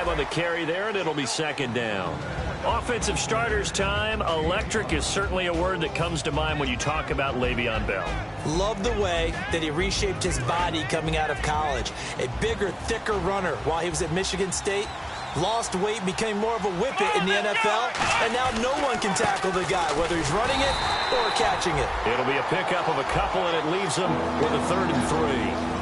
drive on the carry there, and it'll be second down. Offensive starters time. Electric is certainly a word that comes to mind when you talk about Le'Veon Bell. Love the way that he reshaped his body coming out of college. A bigger, thicker runner while he was at Michigan State. Lost weight, became more of a whippet in the NFL, and now no one can tackle the guy, whether he's running it or catching it. It'll be a pickup of a couple, and it leaves them with a 3rd and 3.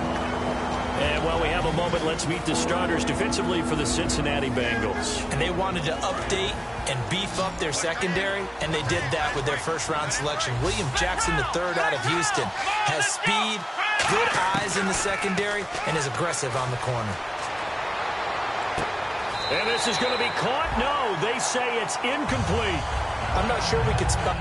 And while we have a moment, let's meet the starters defensively for the Cincinnati Bengals. And they wanted to update and beef up their secondary, and they did that with their first-round selection. William Jackson III out of Houston has speed, good eyes in the secondary, and is aggressive on the corner. And this is going to be caught? No, they say it's incomplete. I'm not sure we could spell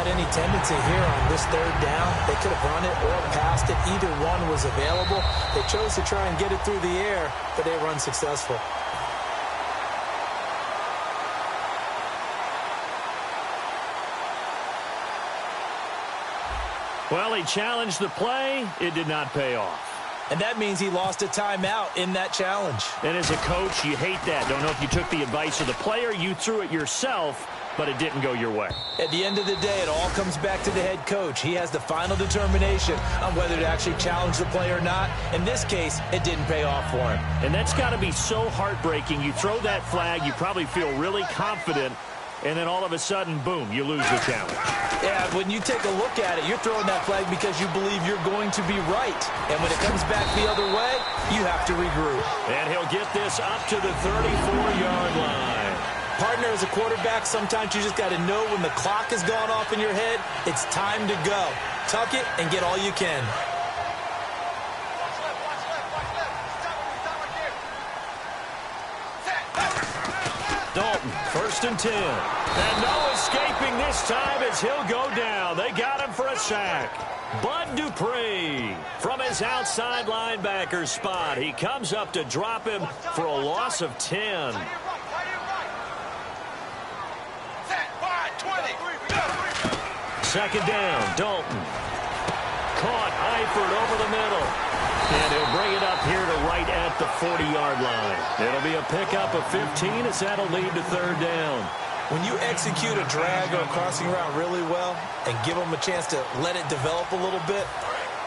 any tendency here on this 3rd down. They could have run it or passed it. Either one was available. They chose to try and get it through the air, but they were unsuccessful. Well, he challenged the play. It did not pay off. And that means he lost a timeout in that challenge. And as a coach, you hate that. Don't know if you took the advice of the player, you threw it yourself, but it didn't go your way. At the end of the day, it all comes back to the head coach. He has the final determination on whether to actually challenge the play or not. In this case, it didn't pay off for him. And that's got to be so heartbreaking. You throw that flag, you probably feel really confident, and then all of a sudden, boom, you lose the challenge. Yeah, when you take a look at it, you're throwing that flag because you believe you're going to be right. And when it comes back the other way, you have to regroup. And he'll get this up to the 34-yard line. Partner, as a quarterback, sometimes you just got to know when the clock has gone off in your head, it's time to go. Tuck it and get all you can. Dalton, 1st and 10. And no escaping this time as he'll go down. They got him for a sack. Bud Dupree from his outside linebacker spot. He comes up to drop him for a loss of 10. Second down, Dalton. Caught Eifert over the middle. And he'll bring it up here to right at the 40-yard line. It'll be a pickup of 15 as that'll lead to 3rd down. When you execute a drag or a crossing route really well and give them a chance to let it develop a little bit,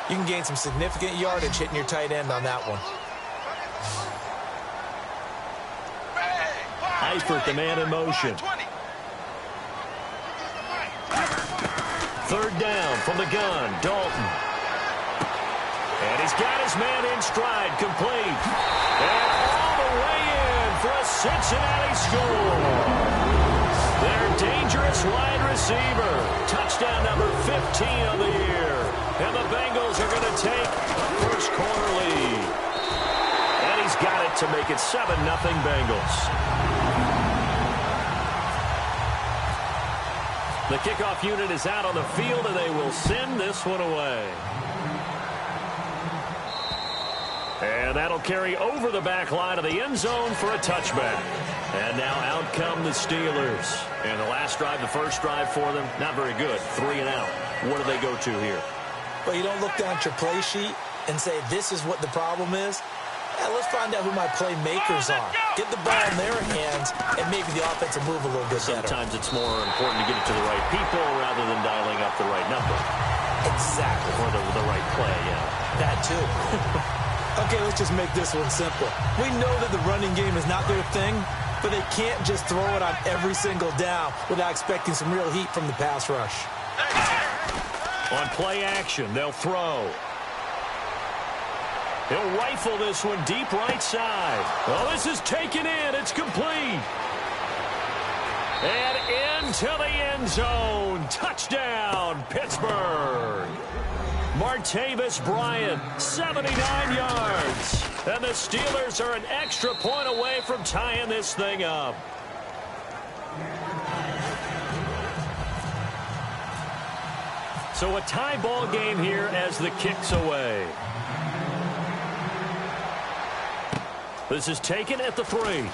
you can gain some significant yardage hitting your tight end on that one. Eifert, the man in motion. 3rd down from the gun, Dalton. And he's got his man in stride, complete. And all the way in for a Cincinnati score. Their dangerous wide receiver. Touchdown number 15 of the year. And the Bengals are going to take a first-quarter lead. And he's got it to make it 7-0 Bengals. The kickoff unit is out on the field, and they will send this one away. And that'll carry over the back line of the end zone for a touchback. And now out come the Steelers. And the last drive, the first drive for them, not very good. 3 and out. What do they go to here? Well, you don't look down at your play sheet and say, this is what the problem is. Yeah, let's find out who my playmakers are. Get the ball in their hands, and maybe the offense will move a little bit better. Sometimes it's more important to get it to the right people rather than dialing up the right number. Exactly. Or the right play, yeah. That too. Okay, let's just make this one simple. We know that the running game is not their thing, but they can't just throw it on every single down without expecting some real heat from the pass rush. On play action, they'll throw. He'll rifle this one deep right side. Oh, this is taken in. It's complete. And into the end zone. Touchdown, Pittsburgh. Martavis Bryant, 79 yards. And the Steelers are an extra point away from tying this thing up. So a tie ball game here as the kick's away. This is taken at the 3.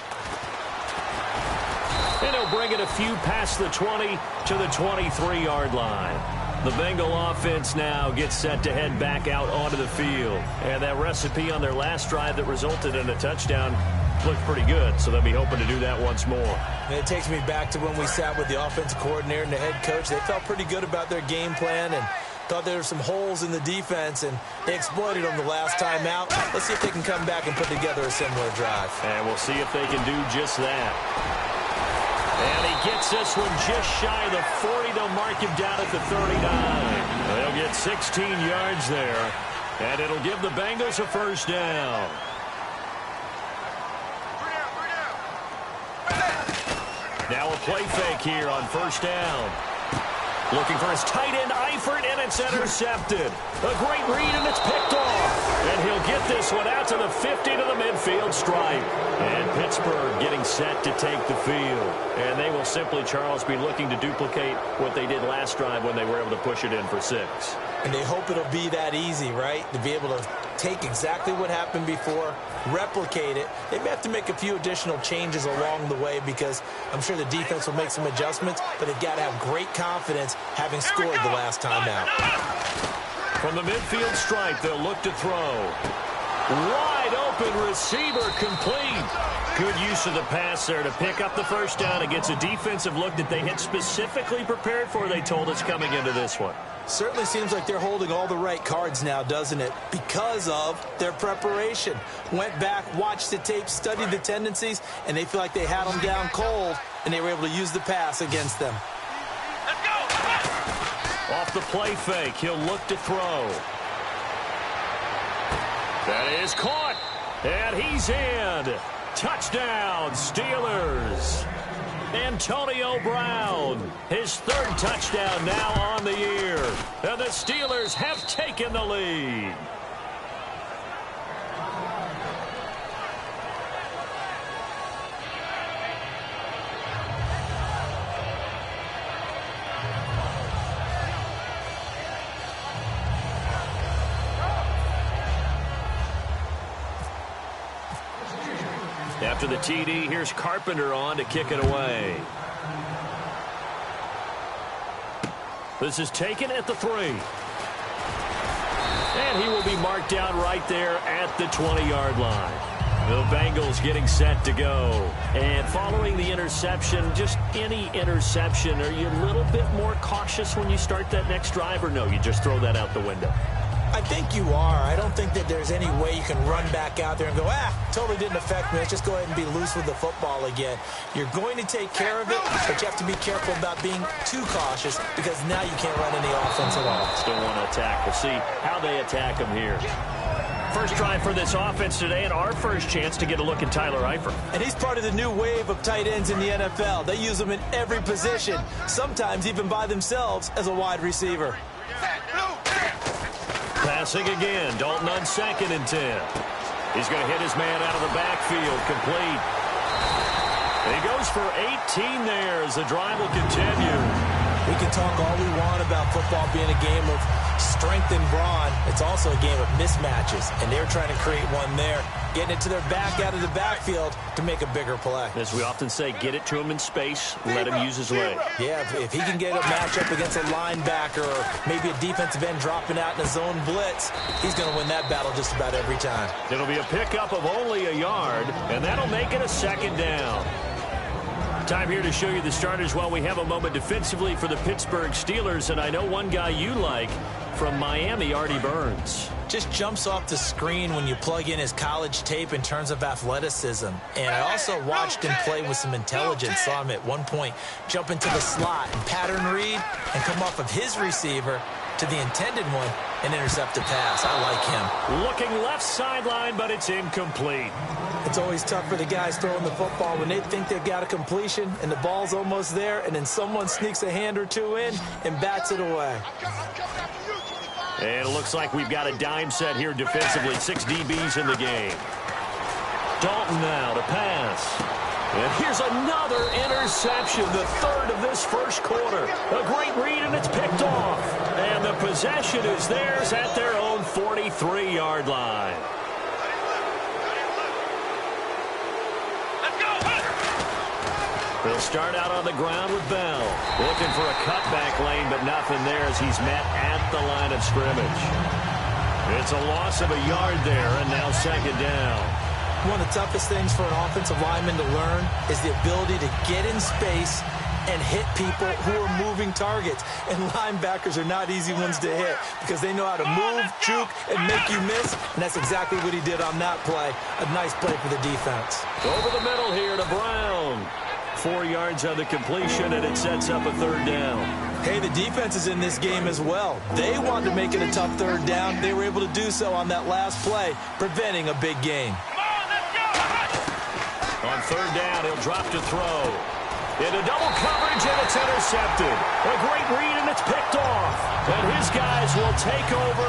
And he'll bring it a few past the 20 to the 23-yard line. The Bengal offense now gets set to head back out onto the field. And that recipe on their last drive that resulted in a touchdown looked pretty good, so they'll be hoping to do that once more. And it takes me back to when we sat with the offensive coordinator and the head coach. They felt pretty good about their game plan and thought there were some holes in the defense, and they exploited them the last time out. Let's see if they can come back and put together a similar drive. And we'll see if they can do just that. And he gets this one just shy of the 40. They'll mark him down at the 39. They'll get 16 yards there, and it'll give the Bengals a first down. Now a play fake here on first down. Looking for his tight end, Eifert, and it's intercepted. A great read, and it's picked off. And he'll get this one out to the 50 to the midfield stripe. And Pittsburgh getting set to take the field. And they will simply, Charles, be looking to duplicate what they did last drive when they were able to push it in for 6. And they hope it'll be that easy, right? To be able to take exactly what happened before, replicate it. They may have to make a few additional changes along the way because I'm sure the defense will make some adjustments, but they've got to have great confidence having scored the last time out. From the midfield stripe, they'll look to throw. Wide open receiver complete. Good use of the pass there to pick up the first down against a defensive look that they had specifically prepared for, they told us, coming into this one. Certainly seems like they're holding all the right cards now, doesn't it? Because of their preparation. Went back, watched the tape, studied the tendencies, and they feel like they had them down cold, and they were able to use the pass against them. Let's go! Off the play fake, he'll look to throw. That is caught, and he's in. Touchdown, Steelers. Antonio Brown, his third touchdown now on the year. And the Steelers have taken the lead. After the TD, here's Carpenter on to kick it away. This is taken at the 3. And he will be marked down right there at the 20-yard line. The Bengals getting set to go. And following the interception, just any interception, are you a little bit more cautious when you start that next drive, or no, you just throw that out the window? I think you are. I don't think that there's any way you can run back out there and go, totally didn't affect me. Let's just go ahead and be loose with the football again. You're going to take care of it, but you have to be careful about being too cautious because now you can't run any offense at all. Still want to attack. We'll see how they attack him here. First drive for this offense today, and our first chance to get a look at Tyler Eifert. And he's part of the new wave of tight ends in the NFL. They use them in every position, sometimes even by themselves as a wide receiver. Passing again, Dalton on 2nd and 10. He's going to hit his man out of the backfield, complete. And he goes for 18 there as the drive will continue. We can talk all we want about football being a game of strength and brawn. It's also a game of mismatches, and they're trying to create one there, getting it to their back out of the backfield to make a bigger play. As we often say, get it to him in space, let him use his leg. Yeah, if he can get a matchup against a linebacker or maybe a defensive end dropping out in a zone blitz, he's going to win that battle just about every time. It'll be a pickup of only a yard, and that'll make it a 2nd down. Time here to show you the starters while we have a moment defensively for the Pittsburgh Steelers, and I know one guy you like from Miami, Artie Burns. Just jumps off the screen when you plug in his college tape in terms of athleticism. And I also watched him play with some intelligence. Saw him at one point jump into the slot and pattern read and come off of his receiver to the intended one and intercept a pass. I like him. Looking left sideline, but it's incomplete. It's always tough for the guys throwing the football when they think they've got a completion and the ball's almost there, and then someone sneaks a hand or two in and bats it away. And it looks like we've got a dime set here defensively. 6 DBs in the game. Dalton now to pass. And here's another interception, the 3rd of this first quarter. A great read, and it's picked off. And the possession is theirs at their own 43-yard line. They'll start out on the ground with Bell. Looking for a cutback lane, but nothing there as he's met at the line of scrimmage. It's a loss of a yard there, and now second down. One of the toughest things for an offensive lineman to learn is the ability to get in space and hit people who are moving targets. And linebackers are not easy ones to hit because they know how to move, juke, and make you miss. And that's exactly what he did on that play. A nice play for the defense. Over the middle here to Brown. 4 yards on the completion, and it sets up a third down. Hey, the defense is in this game as well. They wanted to make it a tough third down. They were able to do so on that last play, preventing a big gain. On third down, he'll drop to throw. Into double coverage, and it's intercepted. A great read, and it's picked off. And his guys will take over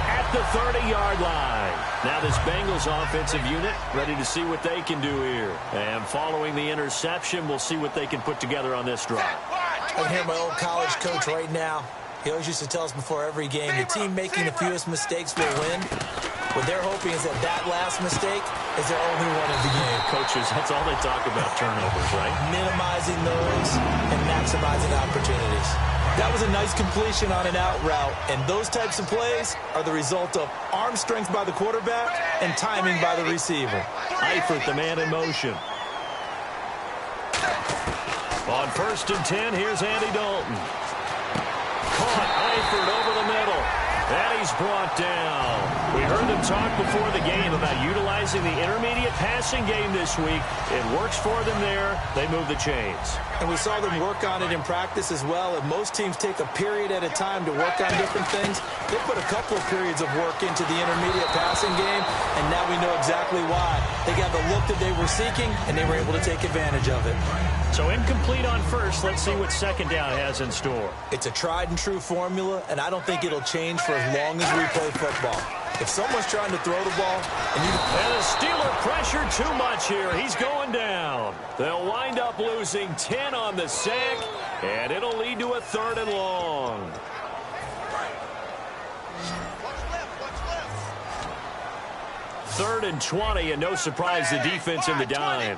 at the 30-yard line. Now this Bengals offensive unit ready to see what they can do here. And following the interception, we'll see what they can put together on this drive. I can hear my old college coach right now. He always used to tell us before every game, the team making the fewest mistakes will win. What they're hoping is that that last mistake is their only one of the game. Coaches, that's all they talk about, turnovers, right? Minimizing those and maximizing opportunities. That was a nice completion on an out route, and those types of plays are the result of arm strength by the quarterback and timing by the receiver. Eifert, the man in motion. On 1st and 10, here's Andy Dalton. Caught Eifert over the middle. And he's brought down. We heard them talk before the game about utilizing the intermediate passing game this week. It works for them there. They move the chains. And we saw them work on it in practice as well. And most teams take a period at a time to work on different things. They put a couple of periods of work into the intermediate passing game, and now we know exactly why. They got the look that they were seeking, and they were able to take advantage of it. So incomplete on first. Let's see what second down has in store. It's a tried-and-true formula, and I don't think it'll change for as long as we play football. If someone's trying to throw the ball, and the Steeler pressure too much here. He's going down. They'll wind up losing 10 on the sack, and it'll lead to a 3rd and long. Third and 20, and no surprise, the defense in the dime.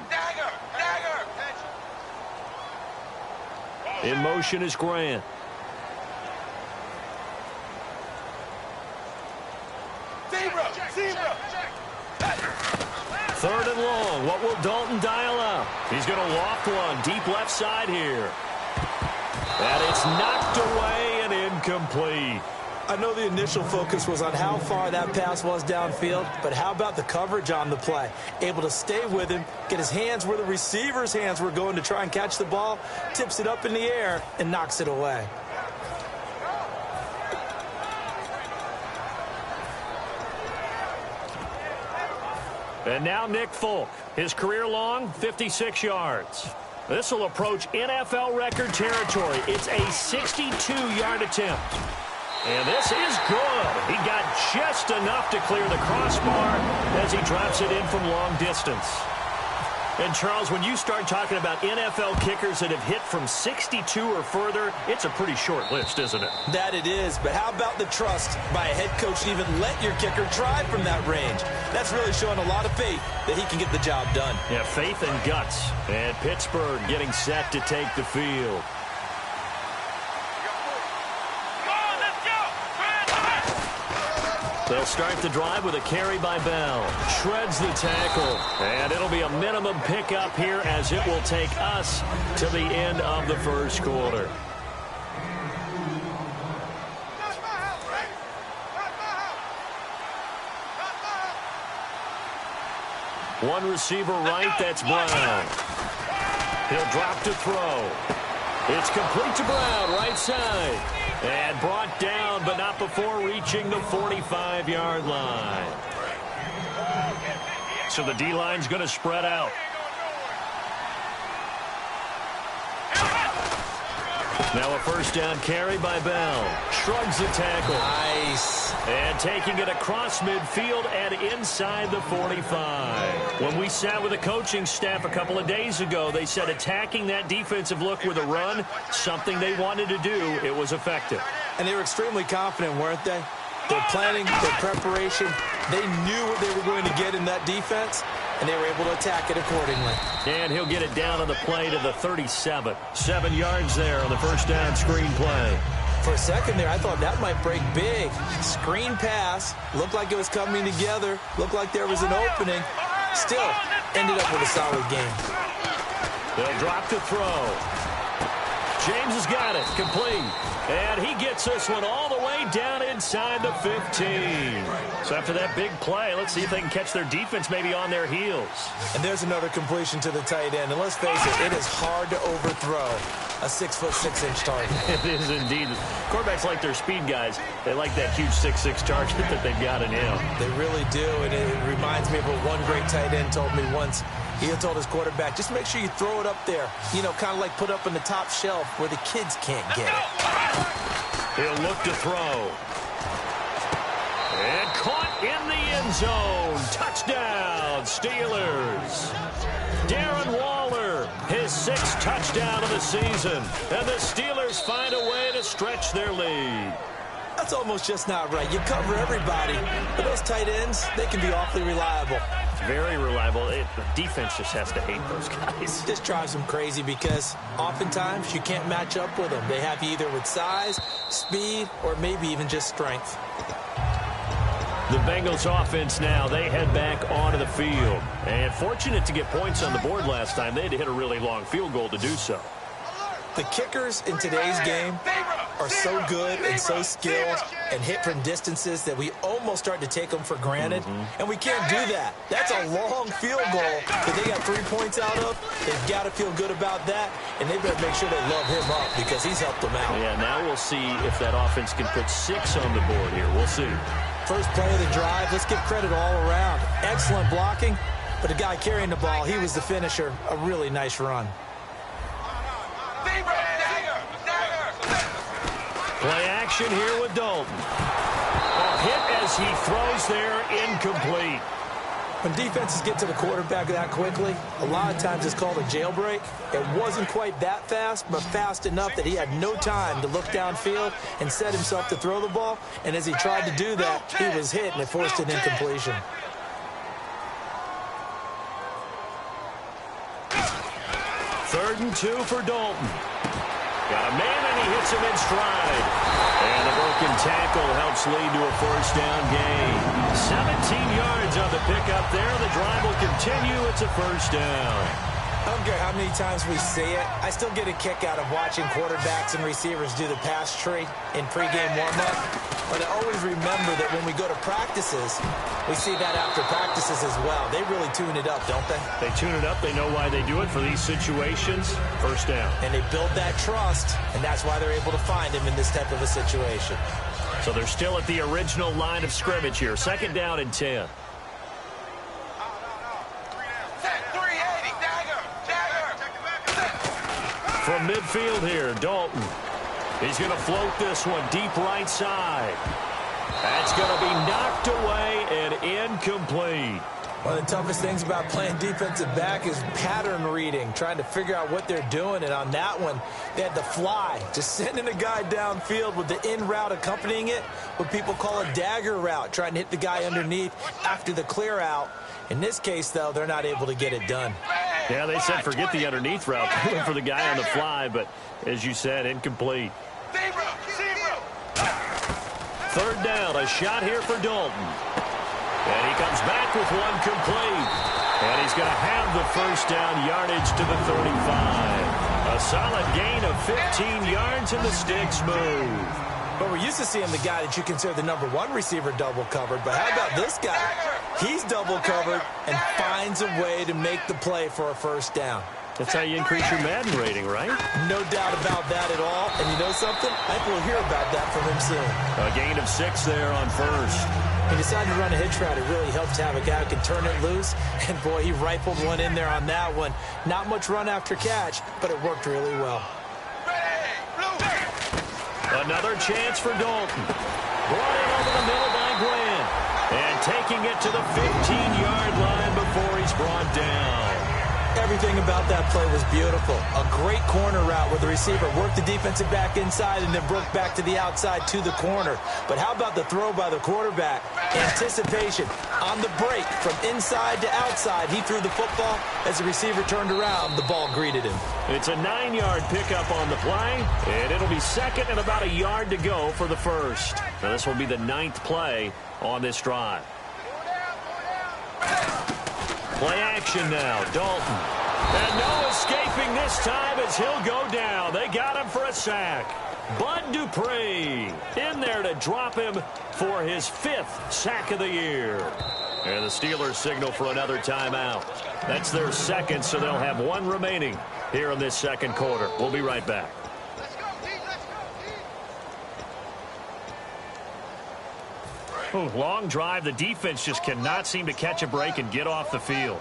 In motion is Grant. Third and long. What will Dalton dial up? He's going to loft one deep left side here. And it's knocked away and incomplete. I know the initial focus was on how far that pass was downfield, but how about the coverage on the play? Able to stay with him, get his hands where the receiver's hands were going to try and catch the ball, tips it up in the air, and knocks it away. And now Nick Folk. His career long, 56 yards. This will approach NFL record territory. It's a 62-yard attempt. And this is good. He got just enough to clear the crossbar as he drops it in from long distance. And, Charles, when you start talking about NFL kickers that have hit from 62 or further, it's a pretty short list, isn't it? That it is, but how about the trust by a head coach to even let your kicker try from that range? That's really showing a lot of faith that he can get the job done. Yeah, faith and guts. And Pittsburgh getting set to take the field. They'll start the drive with a carry by Bell. Shreds the tackle. And it'll be a minimum pickup here as it will take us to the end of the first quarter. One receiver right, that's Brown. He'll drop to throw. It's complete to Brown, right side. And brought down, but not before reaching the 45-yard line. So the D-line's going to spread out. Now a first down carry by Bell. Shrugs the tackle. Nice. And taking it across midfield and inside the 45. When we sat with the coaching staff a couple of days ago, they said attacking that defensive look with a run, something they wanted to do, it was effective. And they were extremely confident, weren't they? Their planning, their preparation, they knew what they were going to get in that defense, and they were able to attack it accordingly. And he'll get it down on the play to the 37. 7 yards there on the first down screen play. For a second there, I thought that might break big. Screen pass. Looked like it was coming together. Looked like there was an opening. Still, ended up with a solid game. They'll drop to throw. James has got it. Complete. And he gets this one all the way down inside the 15. So after that big play, let's see if they can catch their defense maybe on their heels. And there's another completion to the tight end. And let's face it, it is hard to overthrow a 6'6" target. It is indeed. Quarterbacks like their speed guys. They like that huge 6'6" target that they've got in him. They really do, and it reminds me of what one great tight end told me once. He had told his quarterback, just make sure you throw it up there. You know, kind of like put up on the top shelf where the kids can't get it. He'll look to throw. And caught in the end zone. Touchdown, Steelers. Darren Waller, his 6th touchdown of the season. And the Steelers find a way to stretch their lead. That's almost just not right. You cover everybody, but those tight ends, they can be awfully reliable. Very reliable. The defense just has to hate those guys. This drives them crazy because oftentimes you can't match up with them. They have you either with size, speed, or maybe even just strength. The Bengals offense now, they head back onto the field. And fortunate to get points on the board last time. They had to hit a really long field goal to do so. The kickers in today's game are so good and so skilled and hit from distances that we almost start to take them for granted. And we can't do that. That's a long field goal that they got 3 points out of. They've got to feel good about that, and they better make sure they love him up because he's helped them out. Yeah, now we'll see if that offense can put 6 on the board here. We'll see. First play of the drive, let's give credit all around. Excellent blocking, but the guy carrying the ball, he was the finisher. A really nice run. Play action here with Dalton. A hit as he throws there, incomplete. When defenses get to the quarterback that quickly, a lot of times it's called a jailbreak. It wasn't quite that fast, but fast enough that he had no time to look downfield and set himself to throw the ball. And as he tried to do that, he was hit, and it forced an incompletion. Third and 2 for Dalton. Got a man, and he hits him in stride. And a broken tackle helps lead to a first down gain. 17 yards on the pickup there. The drive will continue. It's a first down. I don't care how many times we see it. I still get a kick out of watching quarterbacks and receivers do the pass tree in pregame warm-up. But I always remember that when we go to practices, we see that after practices as well. They really tune it up, don't they? They tune it up. They know why they do it for these situations. First down. And they build that trust, and that's why they're able to find him in this type of a situation. So they're still at the original line of scrimmage here. Second down and 10. From midfield here, Dalton. He's going to float this one deep right side. That's going to be knocked away and incomplete. One of the toughest things about playing defensive back is pattern reading, trying to figure out what they're doing. And on that one, they had to fly, just sending a guy downfield with the in route accompanying it, what people call a dagger route, trying to hit the guy underneath after the clear out. In this case, though, they're not able to get it done. Yeah, they said forget the underneath route. They went for the guy on the fly, but as you said, incomplete. Third down, a shot here for Dalton. And he comes back with one complete. And he's going to have the first down yardage to the 35. A solid gain of 15 yards, and the sticks move. But we're used to seeing the guy that you consider the number 1 receiver double covered. But how about this guy? He's double covered and finds a way to make the play for a first down. That's how you increase your Madden rating, right? No doubt about that at all. And you know something? I think we'll hear about that from him soon. A gain of 6 there on first. He decided to run a hitch route. It really helps to have a guy who can turn it loose. And, boy, he rifled one in there on that one. Not much run after catch, but it worked really well. Another chance for Dalton. Brought in over the middle by Grant. And taking it to the 15-yard line before he's brought down. Everything about that play was beautiful. A great corner route where the receiver worked the defensive back inside and then broke back to the outside to the corner. But how about the throw by the quarterback? Anticipation, On the break, from inside to outside, he threw the football. As the receiver turned around, the ball greeted him. It's a 9-yard pickup on the play, and it'll be second and about a yard to go for the first. Now, this will be the 9th play on this drive. Play action now, Dalton. And no escaping this time as he'll go down. They got him for a sack. Bud Dupree in there to drop him for his 5th sack of the year. And the Steelers signal for another timeout. That's their second, so they'll have one remaining here in this second quarter. We'll be right back. Ooh, long drive. The defense just cannot seem to catch a break and get off the field.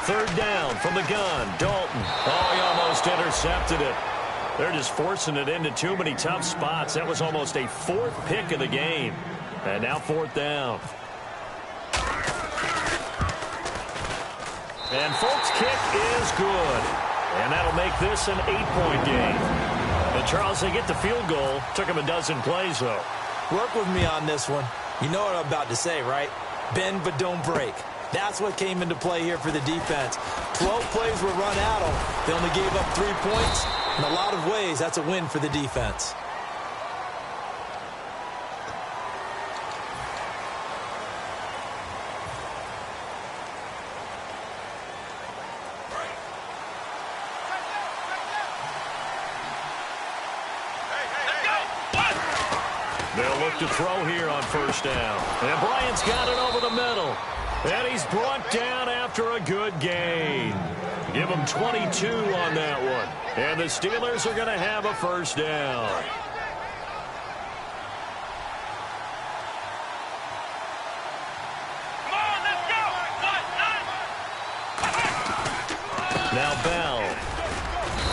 Third down from the gun. Dalton. Oh, he almost intercepted it. They're just forcing it into too many tough spots. That was almost a 4th pick of the game. And now 4th down. And Folk's kick is good. And that'll make this an 8-point game. And Charles, they get the field goal. Took him a dozen plays, though. Work with me on this one. You know what I'm about to say, right? Bend but don't break. That's what came into play here for the defense. 12 plays were run at them. They only gave up 3 points. In a lot of ways, that's a win for the defense. They'll look to throw here on first down. And Bryant's got it over the middle. And he's brought down after a good gain. Give him 22 on that one. And the Steelers are going to have a first down. Come on, let's go. Now Bell.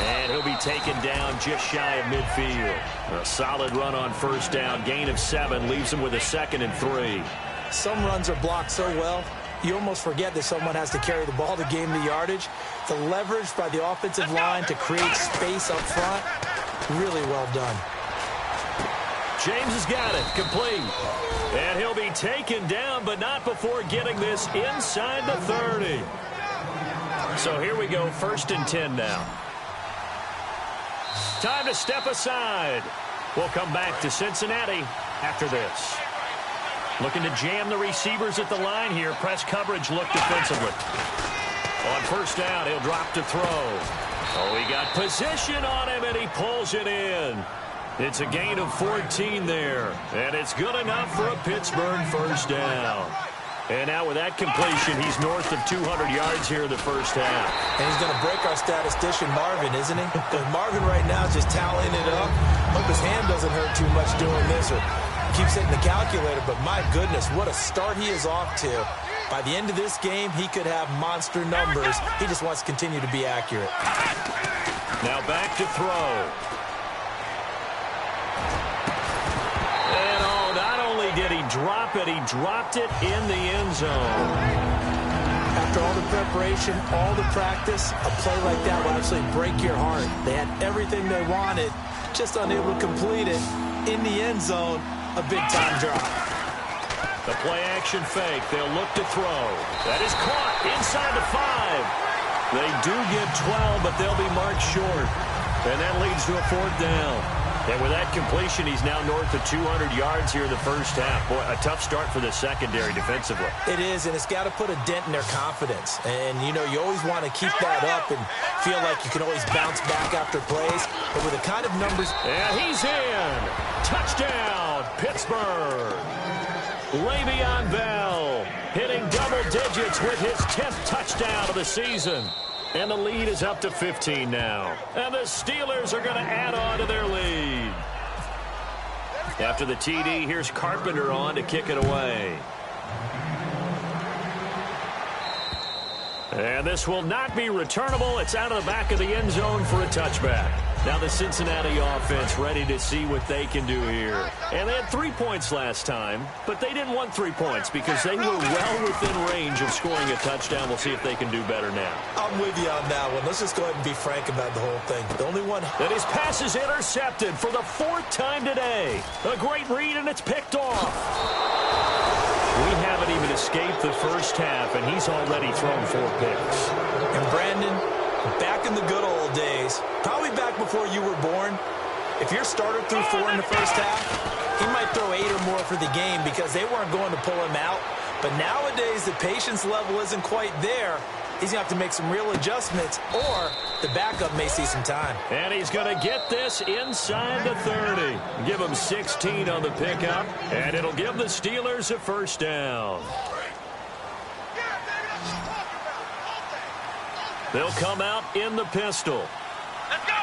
And he'll be taken down just shy of midfield. A solid run on first down. Gain of 7 leaves him with a 2nd and 3. Some runs are blocked so well, you almost forget that someone has to carry the ball to gain the yardage. The leverage by the offensive line to create space up front, really well done. James has got it. Complete. And he'll be taken down, but not before getting this inside the 30. So here we go, 1st and 10 now. Time to step aside. We'll come back to Cincinnati after this. Looking to jam the receivers at the line here. Press coverage look defensively. On first down, he'll drop to throw. Oh, he got position on him, and he pulls it in. It's a gain of 14 there, and it's good enough for a Pittsburgh first down. And now with that completion, he's north of 200 yards here in the first half. And he's going to break our statistician Marvin, isn't he? Because Marvin right now is just tallying it up. Hope his hand doesn't hurt too much doing this or keeps hitting the calculator. But my goodness, what a start he is off to. By the end of this game, he could have monster numbers. He just wants to continue to be accurate. Now back to throw. And oh, not only did he drop it, he dropped it in the end zone. After all the preparation, all the practice, a play like that will actually break your heart. They had everything they wanted, just unable to complete it. In the end zone, a big-time drop. The play-action fake. They'll look to throw. That is caught inside the 5. They do get 12, but they'll be marked short. And that leads to a 4th down. And with that completion, he's now north of 200 yards here in the first half. Boy, a tough start for the secondary defensively. It is, and it's got to put a dent in their confidence. And, you know, you always want to keep that up and feel like you can always bounce back after plays. But with the kind of numbers... And he's in. Touchdown, Pittsburgh. Le'Veon Bell hitting double digits with his 10th touchdown of the season. And the lead is up to 15 now. And the Steelers are going to add on to their lead. After the TD, here's Carpenter on to kick it away. And this will not be returnable. It's out of the back of the end zone for a touchback. Now the Cincinnati offense ready to see what they can do here. And they had 3 points last time, but they didn't want 3 points because they were well within range of scoring a touchdown. We'll see if they can do better now. I'm with you on that one. Let's just go ahead and be frank about the whole thing. The only one... And his pass is intercepted for the 4th time today. A great read, and it's picked off. We haven't even escaped the first half, and he's already thrown 4 picks. And Brandon, back in the good old days, probably back before you were born, if your starter threw 4 in the first half, he might throw 8 or more for the game because they weren't going to pull him out. But nowadays, the patience level isn't quite there. He's going to have to make some real adjustments, or the backup may see some time. And he's going to get this inside the 30. Give him 16 on the pickup, and it'll give the Steelers a first down. They'll come out in the pistol. Let's go. 1,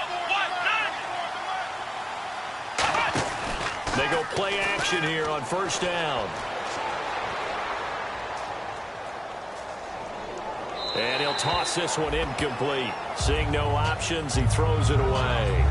9. They go play action here on first down. And he'll toss this one incomplete. Seeing no options, he throws it away.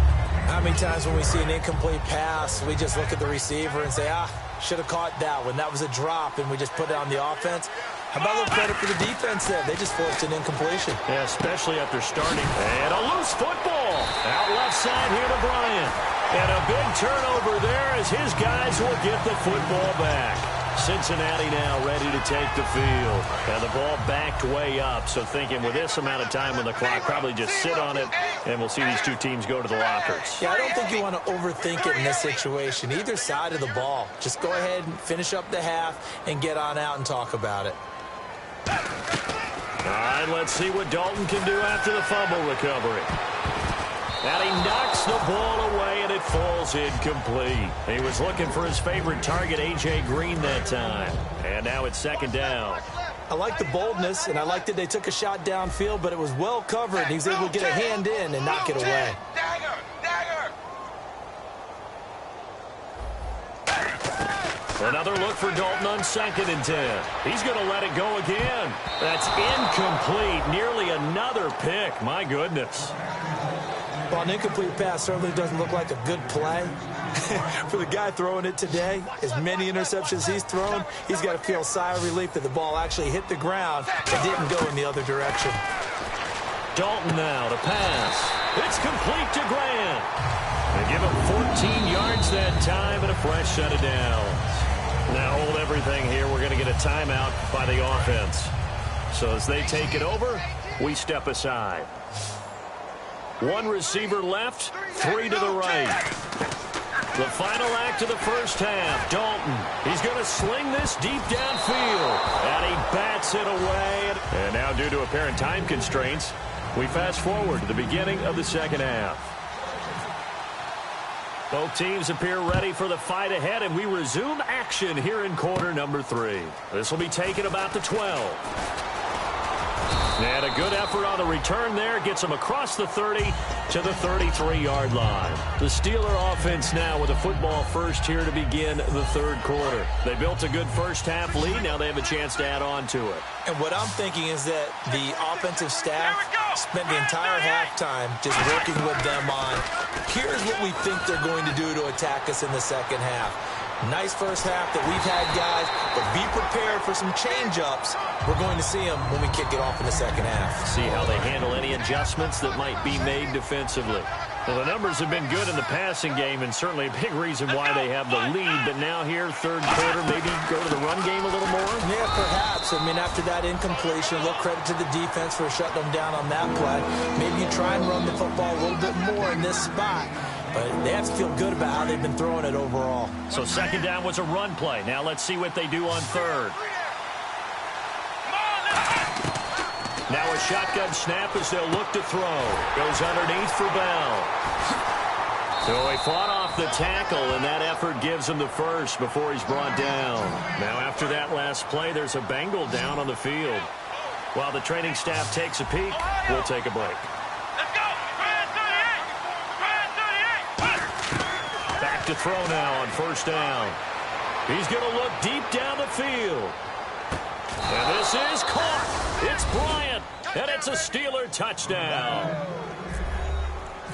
How many times when we see an incomplete pass, we just look at the receiver and say, should have caught that one. That was a drop, and we just put it on the offense. How about a little credit for the defense there? They just forced an incompletion. Yeah, especially after starting. And a loose football. Out left side here to Bryant. And a big turnover there as his guys will get the football back. Cincinnati now ready to take the field. And the ball backed way up. So thinking with this amount of time on the clock, probably just sit on it, and we'll see these two teams go to the lockers. Yeah, I don't think you want to overthink it in this situation. Either side of the ball. Just go ahead and finish up the half and get on out and talk about it. All right, let's see what Dalton can do after the fumble recovery. And he knocks the ball away, and it falls incomplete. He was looking for his favorite target, A.J. Green, that time. And now it's second down. I like the boldness, and I like that they took a shot downfield, but it was well covered. He was able to get a hand in and knock it away. Another look for Dalton on 2nd and 10. He's going to let it go again. That's incomplete. Nearly another pick. My goodness. Well, an incomplete pass certainly doesn't look like a good play. For the guy throwing it today, as many interceptions he's thrown, he's got to feel a sigh of relief that the ball actually hit the ground and didn't go in the other direction. Dalton now to pass. It's complete to Grant. They give him 14 yards that time and a fresh set of downs. Now hold everything here. We're going to get a timeout by the offense. So as they take it over, we step aside. 1 receiver left, 3 to the right. The final act of the first half. Dalton, he's going to sling this deep downfield. And he bats it away. And now due to apparent time constraints, we fast forward to the beginning of the second half. Both teams appear ready for the fight ahead, and we resume action here in quarter number 3. This will be taken about the 12. And a good effort on the return there. Gets him across the 30 to the 33-yard line. The Steeler offense now with a football first here to begin the third quarter. They built a good first half lead. Now they have a chance to add on to it. And what I'm thinking is that the offensive staff spent the entire halftime just working with them on, here's what we think they're going to do to attack us in the second half. Nice first half that we've had, guys, but be prepared for some change-ups. We're going to see them when we kick it off in the second half. See how they handle any adjustments that might be made defensively. Well, the numbers have been good in the passing game, and certainly a big reason why they have the lead. But now here, third quarter, maybe go to the run game a little more? Yeah, perhaps. I mean, after that incompletion, a little credit to the defense for shutting them down on that play. Maybe you try and run the football a little bit more in this spot. But they have to feel good about how they've been throwing it overall. So second down was a run play. Now let's see what they do on third. Now a shotgun snap as they'll look to throw. Goes underneath for Bell. So he fought off the tackle, and that effort gives him the first before he's brought down. Now after that last play, there's a Bengal down on the field. While the training staff takes a peek, we'll take a break. Back to throw now on first down. He's going to look deep down the field. And this is caught. It's Bryant, and it's a Steeler touchdown.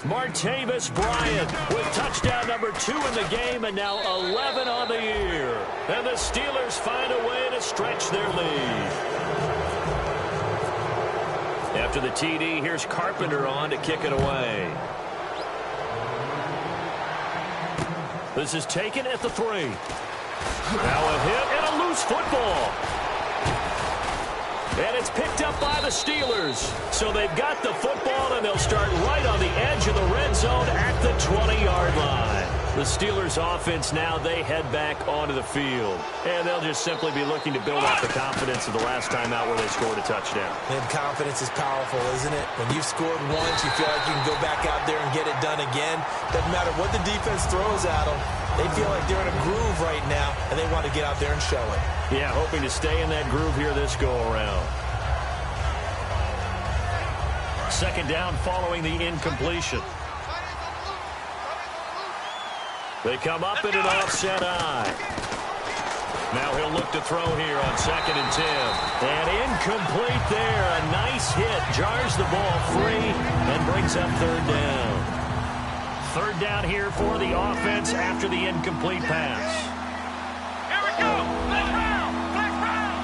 Martavis Bryant with touchdown number 2 in the game and now 11 on the year. And the Steelers find a way to stretch their lead. After the TD, here's Carpenter on to kick it away. This is taken at the 3. Now a hit and a loose football. And it's picked up by the Steelers. So they've got the football, and they'll start right on the edge of the red zone at the 20-yard line. The Steelers offense now, they head back onto the field. And they'll just simply be looking to build up the confidence of the last time out where they scored a touchdown. And confidence is powerful, isn't it? When you've scored once, you feel like you can go back out there and get it done again. Doesn't matter what the defense throws at them. They feel like they're in a groove right now, and they want to get out there and show it. Yeah, hoping to stay in that groove here this go-around. Second down following the incompletion. They come up in an offset eye. Now he'll look to throw here on 2nd and 10. And incomplete there. A nice hit. Jars the ball free and brings up 3rd down. 3rd down here for the offense after the incomplete pass. Here we go. Flex round. Flex round.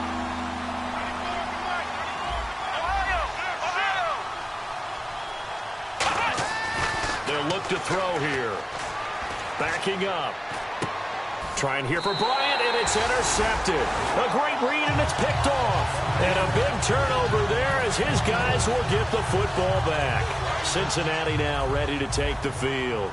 Ohio. They'll look to throw here. Backing up. Trying here for Bryant, and it's intercepted. A great read, and it's picked off. And a big turnover there as his guys will get the football back. Cincinnati now ready to take the field.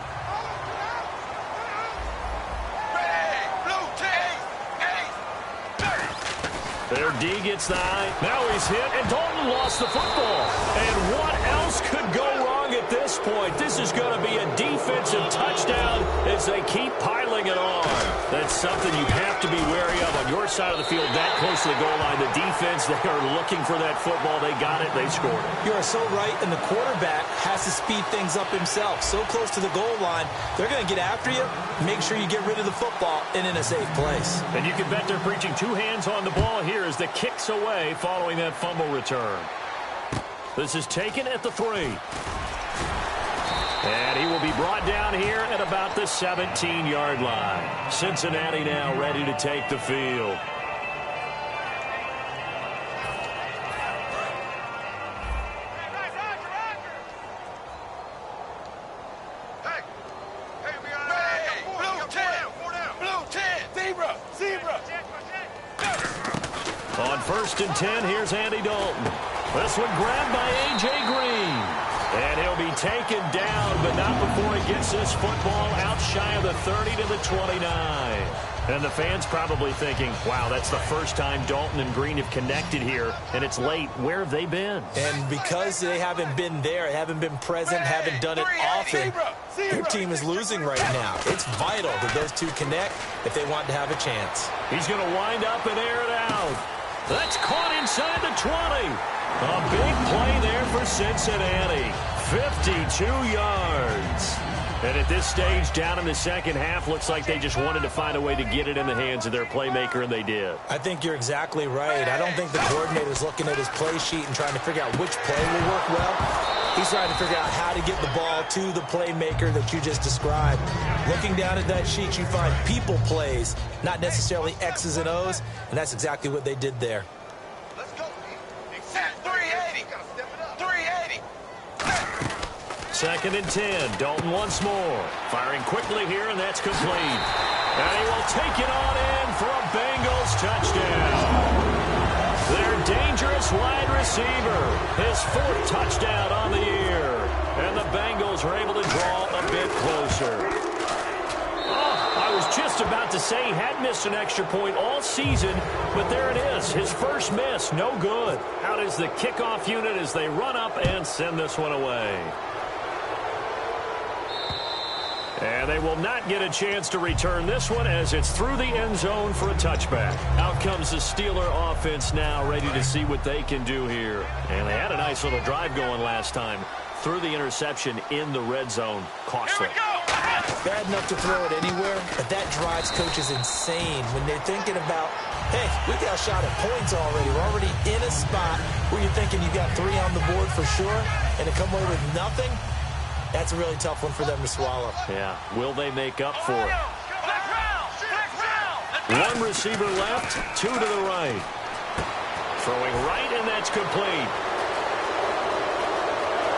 Their D gets the eye. Now he's hit, and Dalton lost the football. And what else could go wrong at this point? This is going to be a defensive touchdown as they keep piling it on. That's something you have to be wary of on your side of the field, that close to the goal line. The defense, they are looking for that football. They got it. They scored it. You are so right, and the quarterback has to speed things up himself. So close to the goal line, they're going to get after you. Make sure you get rid of the football and in a safe place. And you can bet they're preaching 2 hands on the ball here as the kicks away following that fumble return. This is taken at the 3. And he will be brought down here at about the 17-yard line. Cincinnati now ready to take the field. On 1st and 10, here's Andy Dalton. This one grabbed by A.J. Green. And he'll be taken down, but not before he gets this football out shy of the 30 to the 29. And the fans probably thinking, wow, that's the first time Dalton and Green have connected here, and it's late. Where have they been? And because they haven't been there, haven't been present, haven't done it often, their team is losing right now. It's vital that those two connect if they want to have a chance. He's going to wind up and air it out. That's caught inside the 20. A big play there for Cincinnati. 52 yards. And at this stage, down in the second half, looks like they just wanted to find a way to get it in the hands of their playmaker, and they did. I think you're exactly right. I don't think the coordinator's looking at his play sheet and trying to figure out which play will work well. He's trying to figure out how to get the ball to the playmaker that you just described. Looking down at that sheet, you find people plays, not necessarily X's and O's, and that's exactly what they did there. Let's go. 380. 380. 2nd and 10. Dalton once more. Firing quickly here, and that's complete. And he will take it on in for a Bengals touchdown. Their dangerous wide receiver. His 4th touchdown on the year. And the Bengals are able to draw a bit closer. I was just about to say he had missed an extra point all season, but there it is. His first miss, no good. Out is the kickoff unit as they run up and send this one away. And they will not get a chance to return this one as it's through the end zone for a touchback. Out comes the Steeler offense now, ready to see what they can do here. And they had a nice little drive going last time. Through the interception in the red zone. Costly. Bad enough to throw it anywhere, but that drives coaches insane when they're thinking about, hey, we got a shot at points already. We're already in a spot where you're thinking you got 3 on the board for sure, and to come away with nothing, That's a really tough one for them to swallow. Yeah, will they make up for it? One receiver left, two to the right. Throwing right, and that's complete.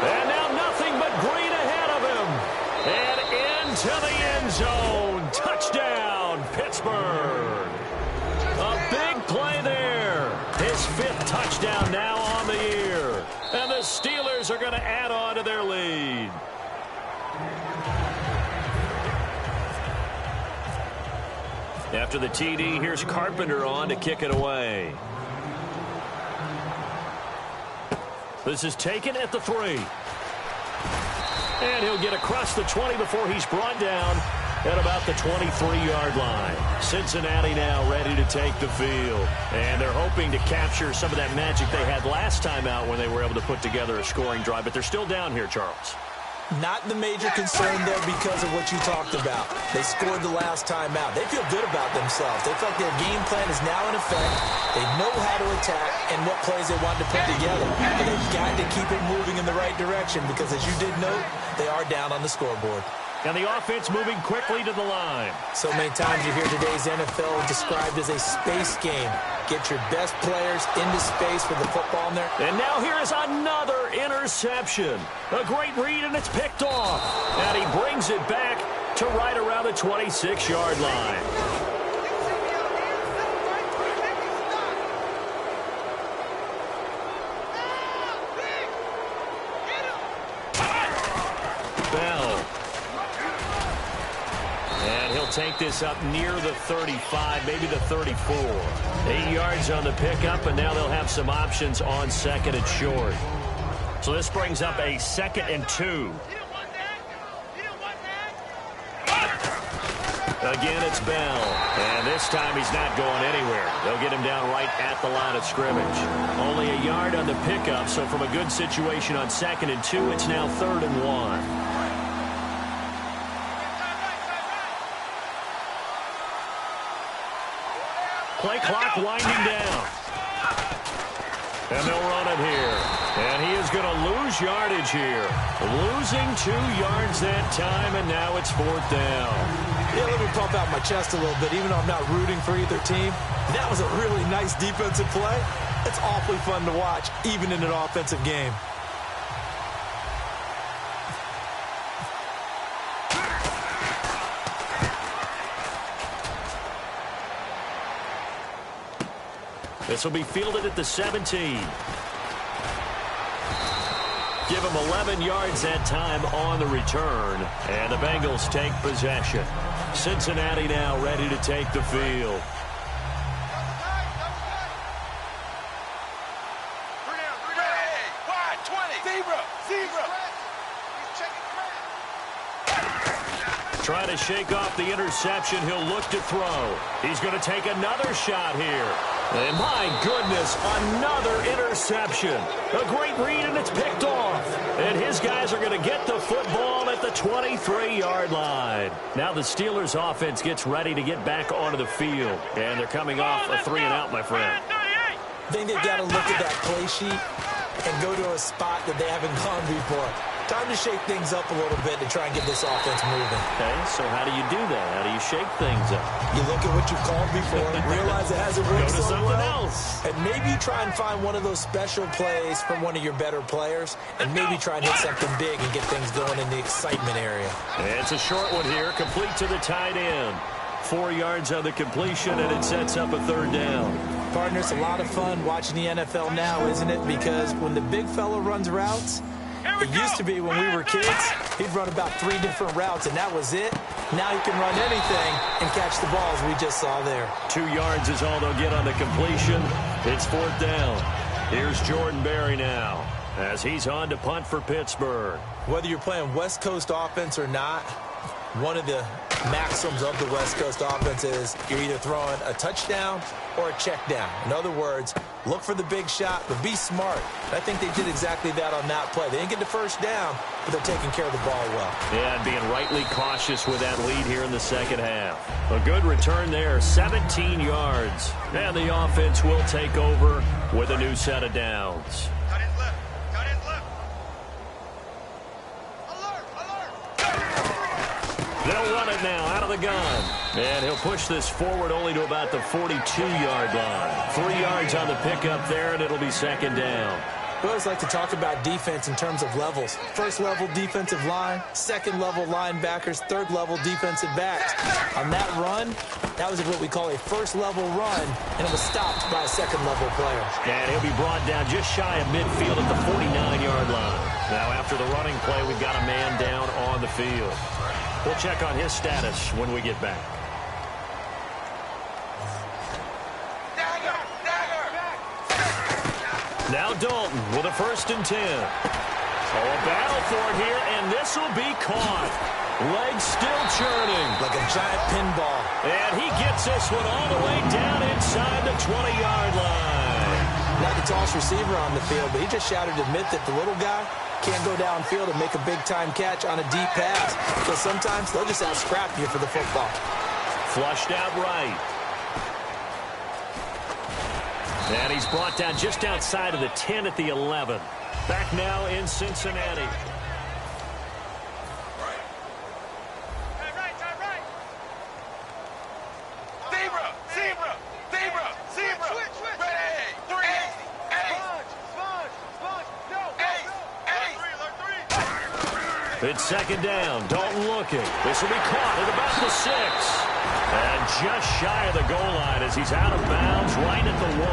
And now nothing but green ahead of him. And into the end zone. Touchdown, Pittsburgh. A big play there. His fifth touchdown now on the year. And the Steelers are going to add on to their lead. After the TD, here's Carpenter on to kick it away. This is taken at the 3. And he'll get across the 20 before he's brought down at about the 23-yard line. Cincinnati now ready to take the field. And they're hoping to capture some of that magic they had last time out when they were able to put together a scoring drive. But they're still down here, Charles. Not the major concern there because of what you talked about. They scored the last time out. They feel good about themselves. They feel like their game plan is now in effect. They know how to attack and what plays they want to put together. But they've got to keep it moving in the right direction because, as you did note, they are down on the scoreboard. And the offense moving quickly to the line. So many times you hear today's NFL described as a space game. Get your best players into space with the football in there. And now here is another interception. A great read, and it's picked off. And he brings it back to right around the 26-yard line. Take this up near the 35, maybe the 34. 8 yards on the pickup, and now they'll have some options on second and short. So this brings up a 2nd and 2. Again, it's Bell. And this time he's not going anywhere. They'll get him down right at the line of scrimmage. Only a yard on the pickup, so from a good situation on 2nd and 2, it's now 3rd and 1. Play clock winding down. And they'll run it here. And he is going to lose yardage here. Losing 2 yards that time, and now it's 4th down. Yeah, let me pump out my chest a little bit, even though I'm not rooting for either team. That was a really nice defensive play. It's awfully fun to watch, even in an offensive game. This will be fielded at the 17. Give him 11 yards that time on the return. And the Bengals take possession. Cincinnati now ready to take the field. Trying to shake off the interception. He'll look to throw. He's going to take another shot here. And my goodness, another interception. A great read, and it's picked off. And his guys are going to get the football at the 23-yard line. Now the Steelers offense gets ready to get back onto the field. And they're coming off a 3-and-out, my friend. I think they've got to look at that play sheet and go to a spot that they haven't gone before. Time to shake things up a little bit to try and get this offense moving. Okay, so how do you do that? How do you shake things up? You look at what you've called before, realize it hasn't worked so well. Go to something else. And maybe you try and find one of those special plays from one of your better players, and maybe try and hit something big and get things going in the excitement area. And it's a short one here, complete to the tight end. 4 yards on the completion, and it sets up a 3rd down. Partner, it's a lot of fun watching the NFL now, isn't it? Because when the big fella runs routes, it used to be when we were kids, he'd run about 3 different routes, and that was it. Now he can run anything and catch the balls we just saw there. 2 yards is all they'll get on the completion. It's 4th down. Here's Jordan Berry now as he's on to punt for Pittsburgh. Whether you're playing West Coast offense or not, one of the maxims of the West Coast offense is you're either throwing a touchdown or a check down. In other words, look for the big shot, but be smart. I think they did exactly that on that play. They didn't get the first down, but they're taking care of the ball well. Yeah, and being rightly cautious with that lead here in the second half. A good return there, 17 yards. And the offense will take over with a new set of downs. Cut his left. Cut his left. Alert! Alert! They'll run it now out of the gun. And he'll push this forward only to about the 42-yard line. 3 yards on the pickup there, and it'll be second down. We always like to talk about defense in terms of levels. First level defensive line, second level linebackers, third level defensive backs. On that run, that was what we call a first level run, and it was stopped by a second level player. And he'll be brought down just shy of midfield at the 49-yard line. Now after the running play, we've got a man down on the field. We'll check on his status when we get back. Now Dalton with a 1st and 10. Oh, a battle for it here, and this will be caught. Legs still churning. Like a giant pinball. And he gets this one all the way down inside the 20-yard line. Not the tallest receiver on the field, but he just shouted to admit that the little guy can't go downfield and make a big-time catch on a deep pass. Because sometimes they'll just out-scrap you for the football. Flushed out right. And he's brought down just outside of the 10 at the 11. Back now in Cincinnati. It's second down. Dalton looking. This will be caught at about the 6. And just shy of the goal line as he's out of bounds right at the 1.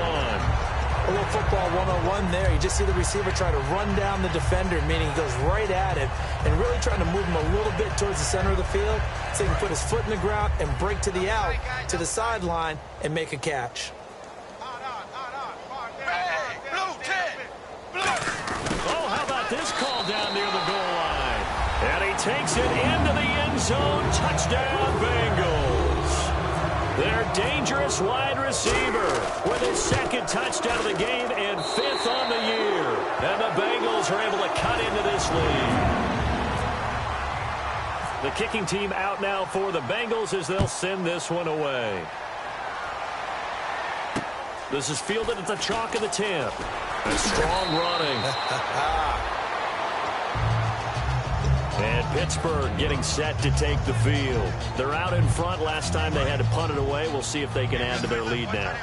A little football 101 there. You just see the receiver try to run down the defender, meaning he goes right at him and really trying to move him a little bit towards the center of the field so he can put his foot in the ground and break to the out, to the sideline, and make a catch. Oh, how about this call down near the goal line? And he takes it into the end zone. Touchdown, Bengals. Their dangerous wide receiver with his 2nd touchdown of the game and 5th on the year. And the Bengals are able to cut into this lead. The kicking team out now for the Bengals as they'll send this one away. This is fielded at the chalk of the 10. A strong running. And Pittsburgh getting set to take the field. They're out in front. Last time they had to punt it away. We'll see if they can add to their lead now.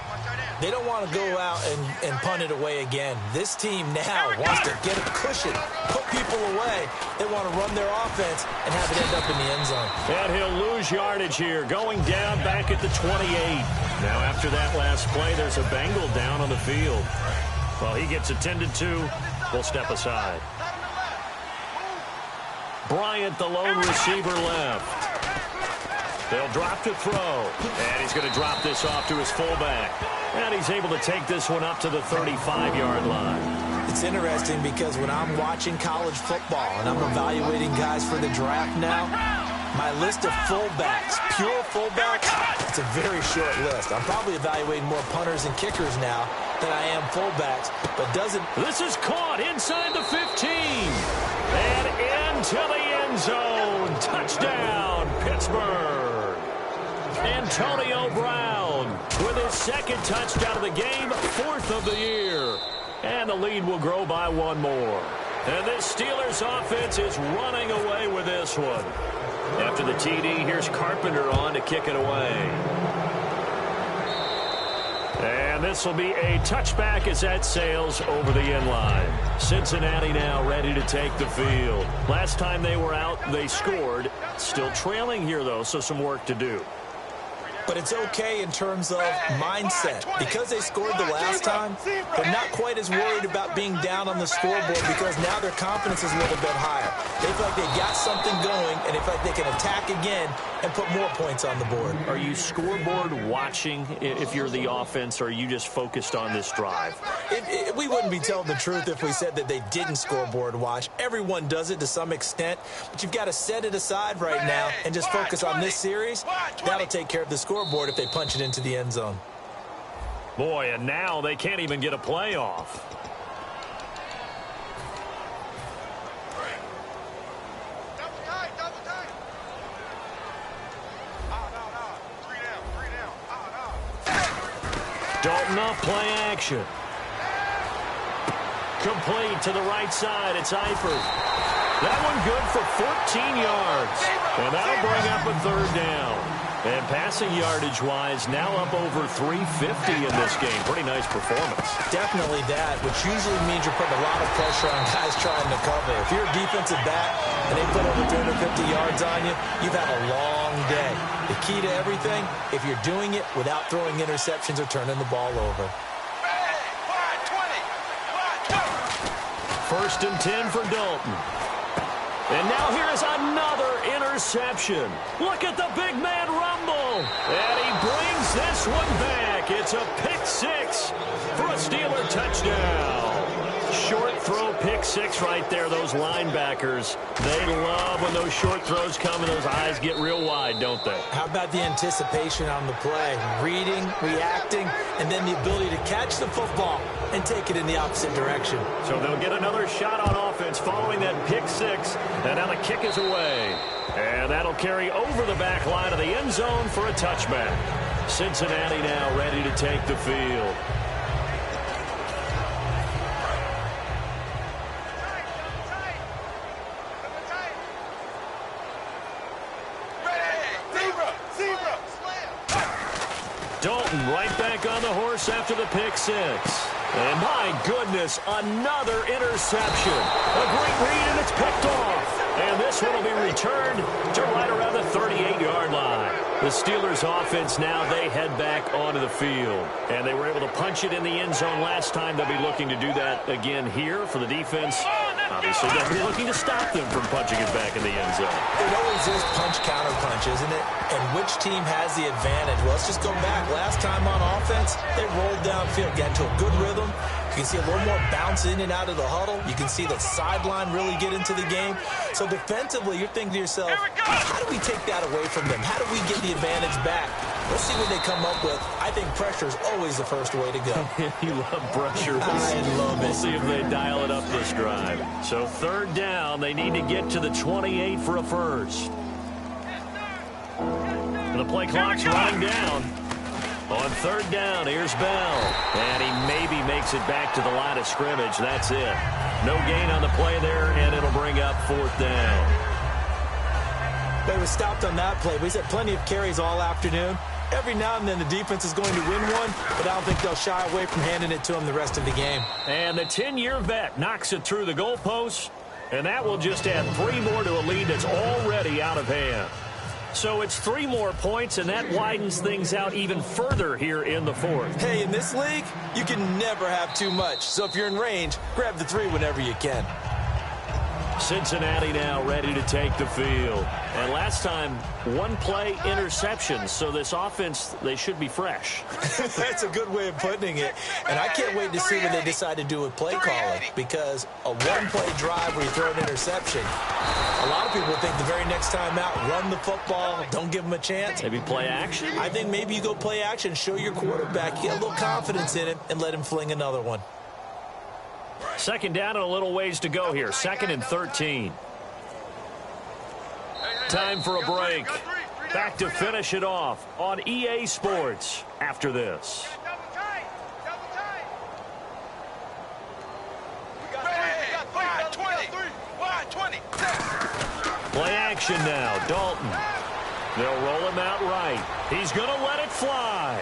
They don't want to go out and punt it away again. This team now wants to get a cushion, put people away. They want to run their offense and have it end up in the end zone. And he'll lose yardage here, going down back at the 28. Now after that last play, there's a Bengal down on the field. While he gets attended to, we'll step aside. Bryant, the lone receiver, left. They'll drop to throw. And he's going to drop this off to his fullback. And he's able to take this one up to the 35-yard line. It's interesting because when I'm watching college football and I'm evaluating guys for the draft now, my list of fullbacks, pure fullbacks, it's a very short list. I'm probably evaluating more punters and kickers now than I am fullbacks, but doesn't... This is caught inside the 15. And into the end zone. Touchdown, Pittsburgh. Antonio Brown with his 2nd touchdown of the game, 4th of the year. And the lead will grow by 1 more. And this Steelers offense is running away with this one. After the TD, here's Carpenter on to kick it away. And this will be a touchback as that sails over the end line. Cincinnati now ready to take the field. Last time they were out, they scored. Still trailing here, though, so some work to do. But it's okay in terms of mindset. Because they scored the last time, they're not quite as worried about being down on the scoreboard because now their confidence is a little bit higher. They feel like they got something going, and they feel like they can attack again and put more points on the board. Are you scoreboard watching if you're the offense, or are you just focused on this drive? We wouldn't be telling the truth if we said that they didn't scoreboard watch. Everyone does it to some extent, but you've got to set it aside right now and just focus on this series. That'll take care of the scoreboard if they punch it into the end zone. Boy, and now they can't even get a playoff. Dalton off play action. Complete to the right side. It's Eifert. That one good for 14 yards. And that'll bring up a third down. And passing yardage-wise, now up over 350 in this game. Pretty nice performance. Definitely that, which usually means you're putting a lot of pressure on guys trying to cover. If you're a defensive back and they put over 350 yards on you, you've had a long day. The key to everything, if you're doing it without throwing interceptions or turning the ball over. First and 10 for Dalton. And now here's another interception. Look at the big man rumble. And he brings this one back. It's a pick six for a Steeler touchdown. Short throw pick six right there. Those linebackers, they love when those short throws come and those eyes get real wide, don't they? How about the anticipation on the play? Reading, reacting, and then the ability to catch the football and take it in the opposite direction. So they'll get another shot on offense following that pick six. And now the kick is away. And that'll carry over the back line of the end zone for a touchback. Cincinnati now ready to take the field. Dalton right back on the horse after the pick six. And my goodness, another interception. A great read, and it's picked off. And this one will be returned to right around the 38-yard line. The Steelers' offense now, they head back onto the field. And they were able to punch it in the end zone last time. They'll be looking to do that again here for the defense. Obviously, they'll be looking to stop them from punching it back in the end zone. It always is punch-counter-punch, isn't it? And which team has the advantage? Well, let's just go back. Last time on offense, they rolled downfield, got into a good rhythm. You can see a little more bounce in and out of the huddle. You can see the sideline really get into the game. So defensively, you're thinking to yourself, how do we take that away from them? How do we get the advantage back? We'll see what they come up with. I think pressure is always the first way to go. You love pressure. I love it. We'll see if they dial it up this drive. So third down, they need to get to the 28 for a first. The play clock's running down. On third down, here's Bell. And he maybe makes it back to the line of scrimmage. That's it. No gain on the play there, and it'll bring up fourth down. They were stopped on that play. We had plenty of carries all afternoon. Every now and then the defense is going to win one, but I don't think they'll shy away from handing it to them the rest of the game. And the 10-year vet knocks it through the goalpost, and that will just add 3 more to a lead that's already out of hand. So it's 3 more points, and that widens things out even further here in the fourth. Hey, in this league, you can never have too much. So if you're in range, grab the 3 whenever you can. Cincinnati now ready to take the field. And last time, 1 play interception. So this offense, they should be fresh. That's a good way of putting it. And I can't wait to see what they decide to do with play calling. Because a 1-play drive where you throw an interception, a lot of people think the very next time out, run the football, don't give them a chance. Maybe play action? I think maybe you go play action, show your quarterback, get a little confidence in him, and let him fling another one. Second down and a little ways to go here. 2nd and 13. Time for a break. Back to finish it off on EA Sports after this. Play action now. Dalton. They'll roll him out right. He's going to let it fly.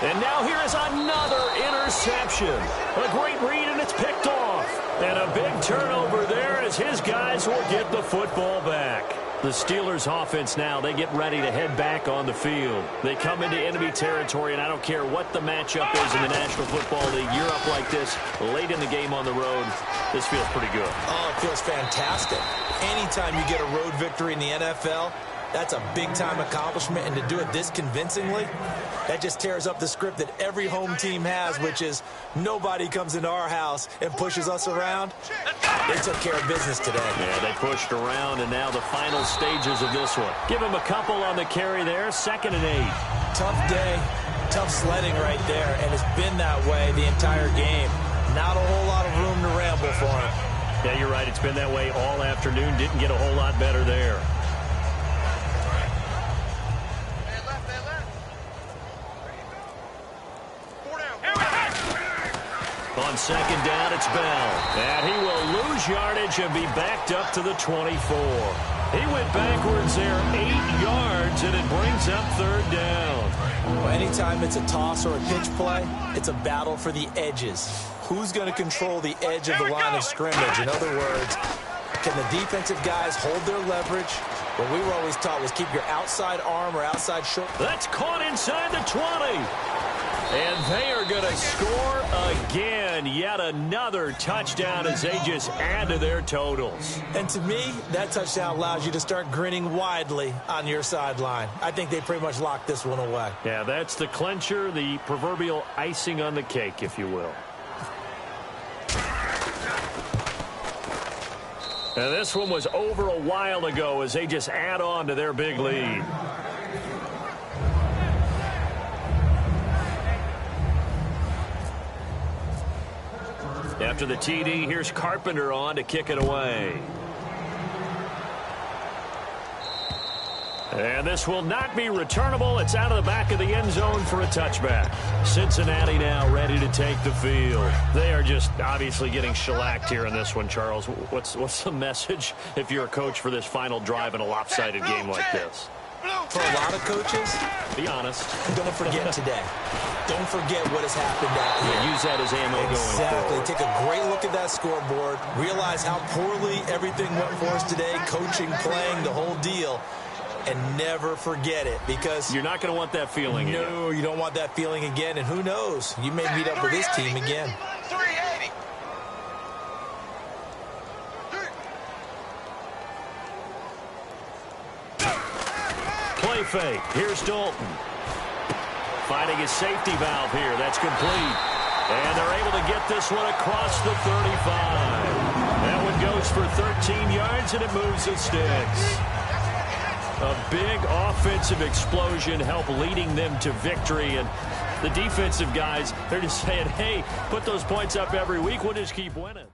And now here is another interception. A great read, and it's picked off. And a big turnover there as his guys will get the football back. The Steelers' offense now, they get ready to head back on the field. They come into enemy territory, and I don't care what the matchup is in the National Football League. You're up like this late in the game on the road. This feels pretty good. Oh, it feels fantastic. Anytime you get a road victory in the NFL, that's a big-time accomplishment, and to do it this convincingly, that just tears up the script that every home team has, which is nobody comes into our house and pushes us around. They took care of business today. Yeah, they pushed around, and now the final stages of this one. Give him a couple on the carry there, 2nd and 8. Tough day, tough sledding right there, and it's been that way the entire game. Not a whole lot of room to ramble for him. Yeah, you're right. It's been that way all afternoon. Didn't get a whole lot better there. On second down, it's Bell. And he will lose yardage and be backed up to the 24. He went backwards there 8 yards, and it brings up third down. Well, anytime it's a toss or a pitch play, it's a battle for the edges. Who's going to control the edge of the line of scrimmage? In other words, can the defensive guys hold their leverage? What we were always taught was keep your outside arm or outside shoulder. That's caught inside the 20. And they are going to score again. Yet another touchdown as they just add to their totals. And to me, that touchdown allows you to start grinning widely on your sideline. I think they pretty much locked this one away. Yeah, that's the clincher, the proverbial icing on the cake, if you will. And this one was over a while ago as they just add on to their big lead. After the TD, here's Carpenter on to kick it away. And this will not be returnable. It's out of the back of the end zone for a touchback. Cincinnati now ready to take the field. They are just obviously getting shellacked here in this one, Charles. What's the message if you're a coach for this final drive in a lopsided game like this? For a lot of coaches, be honest. Don't forget today. Don't forget what has happened out here. Use that as ammo going forward. Exactly. Take a great look at that scoreboard. Realize how poorly everything went for us today. Coaching, playing, the whole deal. And never forget it, because you're not going to want that feeling again. No, you don't want that feeling again. And who knows? You may meet up with this team again. 380. Play fake. Here's Dalton. Finding his safety valve here. That's complete. And they're able to get this one across the 35. That one goes for 13 yards, and it moves the sticks. A big offensive explosion helped leading them to victory. And the defensive guys, they're just saying, hey, put those points up every week. We'll just keep winning.